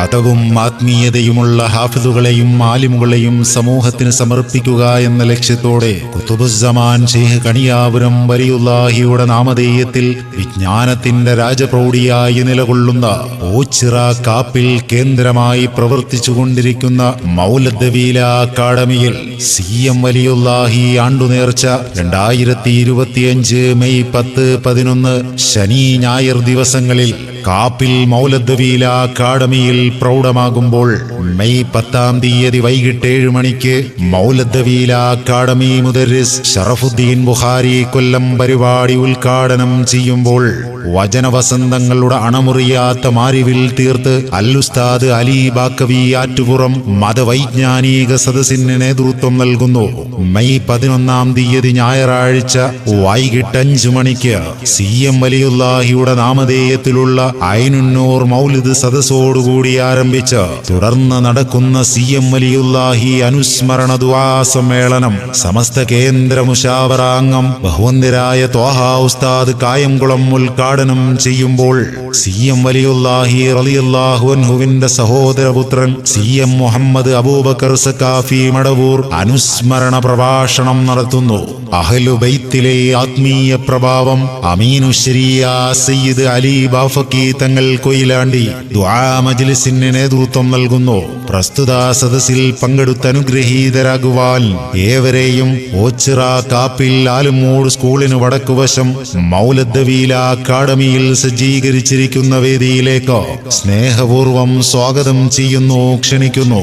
അതവും ആത്മീയതയുമുള്ള ഹാഫിദുകളെയും ആലിമുകളെയും സമൂഹത്തിന് സമർപ്പിക്കുക എന്ന ലക്ഷ്യത്തോടെ ഖുതുബുസ്സമാൻ ശൈഖ് കണിയാപുരം വലിയുല്ലാഹിയുടെ നാമധേയത്തിൽ വിജ്ഞാനത്തിന്റെ രാജപ്രൗഢിയായി നിലകൊള്ളുന്ന ഓച്ചിറ കാപ്പിൽ കേന്ദ്രമായി പ്രവർത്തിച്ചുകൊണ്ടിരിക്കുന്ന മൗലദ്ദവീല അക്കാഡമിയിൽ CM വലിയുല്ലാഹി ആണ്ടുനേർച്ച 2025 മെയ് 10, 11 ശനി ഞായർ ദിവസങ്ങളിൽ കാപ്പിൽ മൗലദ്ദവീല അക്കാഡമിയിൽ പ്രൗഢമാകുമ്പോൾ മെയ് 10-ാം തീയതി വൈകിട്ട് 7 മണിക്ക് മൗലദ്ദവീല അക്കാഡമി മുദർരിസ് ഷറഫുദ്ദീൻ ബുഖാരി കൊല്ലം പരിപാടി ഉദ്ഘാടനം ചെയ്യുമ്പോൾ വചനവസന്തങ്ങളുടെ അണമുറിയാത്ത മാരിവിൽ തീർത്ത് അൽ-ഉസ്താദ് അലി ബാക്കവി ആറ്റുപുറം മതവൈജ്ഞാനിക സദസ്സിന് നേതൃത്വം നൽകുന്നു. മെയ് 11-ാം തീയതി ഞായറാഴ്ച വൈകിട്ട് 5 മണിക്ക് CM വലിയുല്ലാഹിയുടെ നാമധേയത്തിലുള്ള ഐനുന്നൂർ മൗലിദ് സദസ്സോടുകൂടി ആരംഭിച്ച് തുടർന്ന് നടക്കുന്ന CM വലിയുല്ലാഹി അനുസ്മരണ ദുആ സമ്മേളനം സമസ്ത കേന്ദ്ര മുശാവറ അംഗം ബഹുവന്ദരായ ത്വാഹ ഉസ്താദ് കായംകുളം ഉദ്ഘാടനം ചെയ്യുമ്പോൾ CM വലിയുല്ലാഹി റളിയല്ലാഹു അൻഹുവിന്റെ സഹോദരപുത്രൻ CM മുഹമ്മദ് അബൂബക്കർ സഖാഫി മടവൂർ അനുസ്മരണ പ്രഭാഷണം നടത്തുന്നു. അഹ്ലുബൈത്തിലെ ആത്മീയ പ്രഭാവം അമീനു ശരിയ സയ്യിദ് അലി ബാഫക്കി തങ്ങൾ കൊയിലാണ്ടി ദുആ മജ്ലിസിന് നേതൃത്വം നൽകുന്നു. പ്രസ്തുത സദസ്സിൽ പങ്കെടുത്ത് അനുഗ്രഹീതരാകുവാൻ ഏവരെയും ഓച്ചിറ കാപ്പിൽ ആലുമൂട് സ്കൂളിന് വടക്കുവശം മൗലദ്ദവീല അക്കാഡമിയിൽ സജ്ജീകരിച്ചിരിക്കുന്ന വേദിയിലേക്ക് സ്നേഹപൂർവം സ്വാഗതം ചെയ്യുന്നു, ക്ഷണിക്കുന്നു.